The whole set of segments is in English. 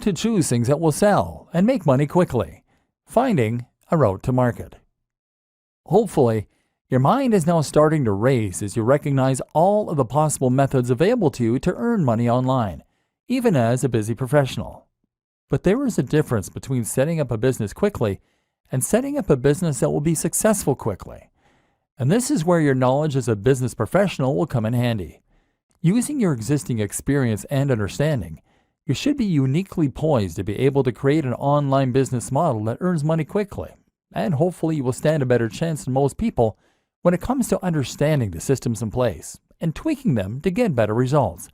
to choose things that will sell and make money quickly. Finding a route to market. Hopefully, your mind is now starting to race as you recognize all of the possible methods available to you to earn money online, even as a busy professional. But there is a difference between setting up a business quickly and setting up a business that will be successful quickly. And this is where your knowledge as a business professional will come in handy. Using your existing experience and understanding, you should be uniquely poised to be able to create an online business model that earns money quickly, and hopefully you will stand a better chance than most people when it comes to understanding the systems in place and tweaking them to get better results.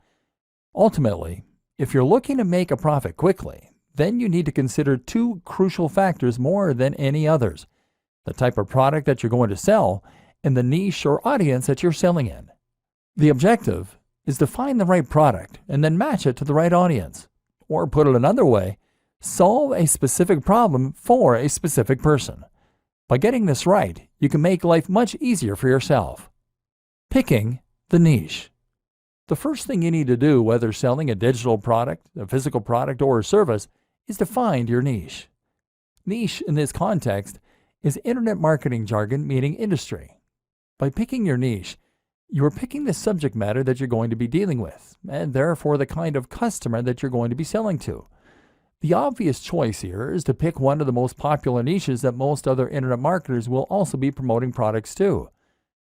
Ultimately, if you're looking to make a profit quickly, then you need to consider two crucial factors more than any others: the type of product that you're going to sell and the niche or audience that you're selling in. The objective is to find the right product and then match it to the right audience. Or put it another way, solve a specific problem for a specific person. By getting this right, you can make life much easier for yourself. Picking the niche. The first thing you need to do, whether selling a digital product, a physical product, or a service, is to find your niche. Niche in this context is internet marketing jargon meaning industry. By picking your niche, you are picking the subject matter that you're going to be dealing with, and therefore the kind of customer that you're going to be selling to. The obvious choice here is to pick one of the most popular niches that most other internet marketers will also be promoting products to.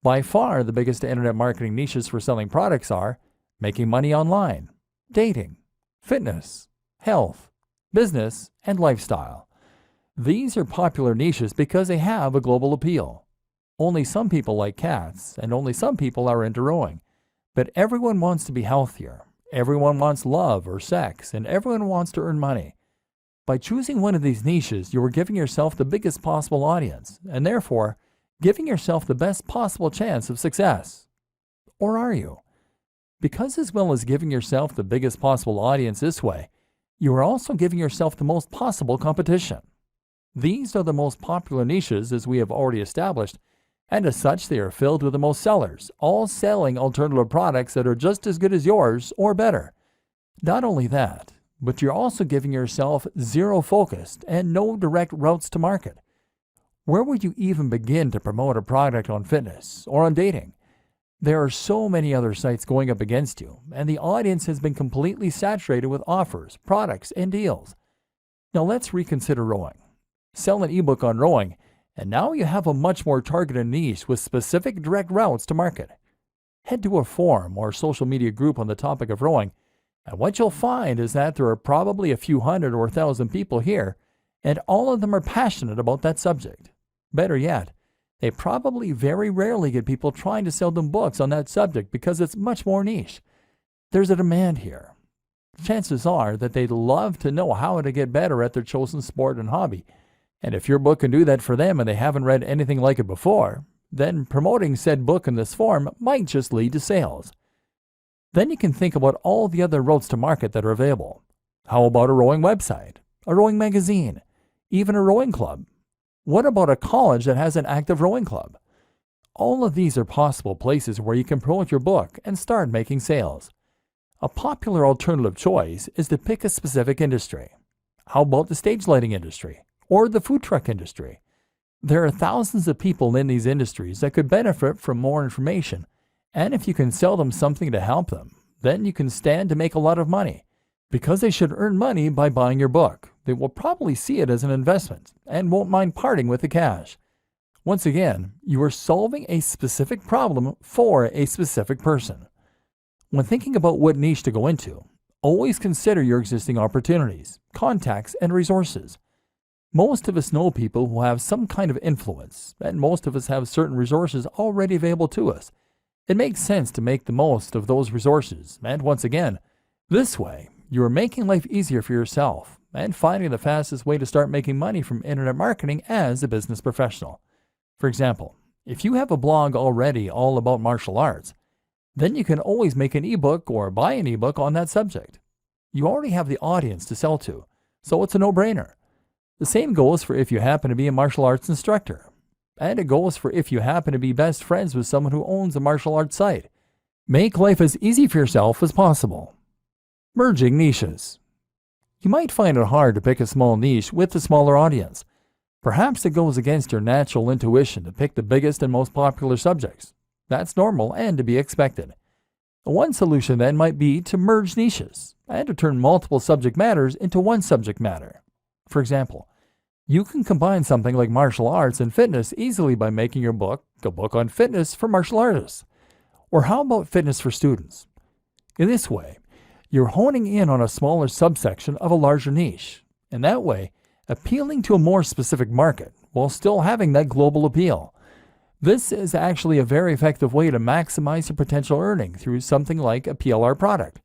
By far, the biggest internet marketing niches for selling products are making money online, dating, fitness, health, business, and lifestyle. These are popular niches because they have a global appeal. Only some people like cats, and only some people are into rowing. But everyone wants to be healthier. Everyone wants love or sex, and everyone wants to earn money. By choosing one of these niches, you are giving yourself the biggest possible audience, and therefore, giving yourself the best possible chance of success. Or are you? Because as well as giving yourself the biggest possible audience this way, you are also giving yourself the most possible competition. These are the most popular niches, as we have already established, and as such they are filled with the most sellers, all selling alternative products that are just as good as yours or better. Not only that, but you're also giving yourself zero focused and no direct routes to market. Where would you even begin to promote a product on fitness or on dating? There are so many other sites going up against you, and the audience has been completely saturated with offers, products, and deals. Now let's reconsider rowing. Sell an ebook on rowing, and now you have a much more targeted niche with specific direct routes to market. Head to a forum or social media group on the topic of rowing, and what you'll find is that there are probably a few hundred or 1,000 people here, and all of them are passionate about that subject. Better yet, they probably very rarely get people trying to sell them books on that subject because it's much more niche. There's a demand here. Chances are that they'd love to know how to get better at their chosen sport and hobby. And if your book can do that for them and they haven't read anything like it before, then promoting said book in this form might just lead to sales. Then you can think about all the other routes to market that are available. How about a rowing website, a rowing magazine, even a rowing club? What about a college that has an active rowing club? All of these are possible places where you can promote your book and start making sales. A popular alternative choice is to pick a specific industry. How about the stage lighting industry or the food truck industry? There are thousands of people in these industries that could benefit from more information, and if you can sell them something to help them, then you can stand to make a lot of money. Because they should earn money by buying your book, they will probably see it as an investment and won't mind parting with the cash. Once again, you are solving a specific problem for a specific person. When thinking about what niche to go into, always consider your existing opportunities, contacts, and resources. Most of us know people who have some kind of influence, and most of us have certain resources already available to us. It makes sense to make the most of those resources, and once again, this way, you are making life easier for yourself and finding the fastest way to start making money from internet marketing as a business professional. For example, if you have a blog already all about martial arts, then you can always make an ebook or buy an ebook on that subject. You already have the audience to sell to, so it's a no-brainer. The same goes for if you happen to be a martial arts instructor. And it goes for if you happen to be best friends with someone who owns a martial arts site. Make life as easy for yourself as possible. Merging niches. You might find it hard to pick a small niche with a smaller audience. Perhaps it goes against your natural intuition to pick the biggest and most popular subjects. That's normal and to be expected. One solution then might be to merge niches and to turn multiple subject matters into one subject matter. For example, you can combine something like martial arts and fitness easily by making your book a book on fitness for martial artists. Or how about fitness for students? In this way, you're honing in on a smaller subsection of a larger niche, and that way, appealing to a more specific market while still having that global appeal. This is actually a very effective way to maximize your potential earning through something like a PLR product.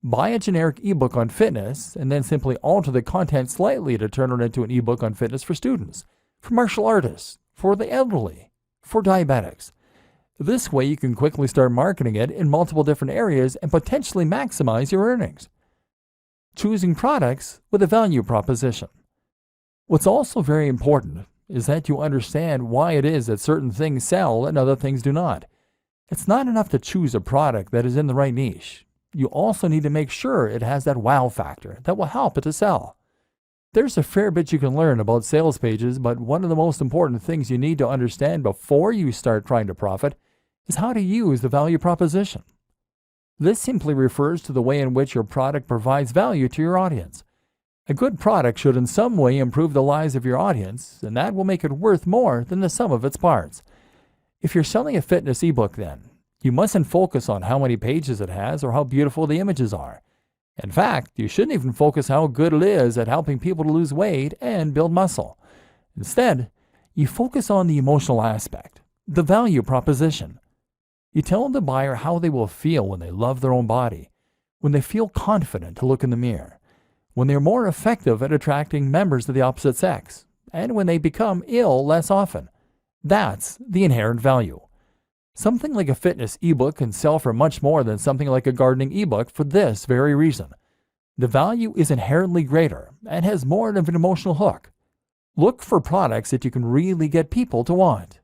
Buy a generic ebook on fitness and then simply alter the content slightly to turn it into an ebook on fitness for students, for martial artists, for the elderly, for diabetics. This way you can quickly start marketing it in multiple different areas and potentially maximize your earnings. Choosing products with a value proposition. What's also very important is that you understand why it is that certain things sell and other things do not. It's not enough to choose a product that is in the right niche. You also need to make sure it has that wow factor that will help it to sell. There's a fair bit you can learn about sales pages, but one of the most important things you need to understand before you start trying to profit is how to use the value proposition. This simply refers to the way in which your product provides value to your audience. A good product should in some way improve the lives of your audience, and that will make it worth more than the sum of its parts. If you're selling a fitness ebook then, you mustn't focus on how many pages it has or how beautiful the images are. In fact, you shouldn't even focus how good it is at helping people to lose weight and build muscle. Instead, you focus on the emotional aspect, the value proposition. You tell the buyer how they will feel when they love their own body, when they feel confident to look in the mirror, when they're more effective at attracting members of the opposite sex, and when they become ill less often. That's the inherent value. Something like a fitness ebook can sell for much more than something like a gardening ebook for this very reason. The value is inherently greater and has more of an emotional hook. Look for products that you can really get people to want.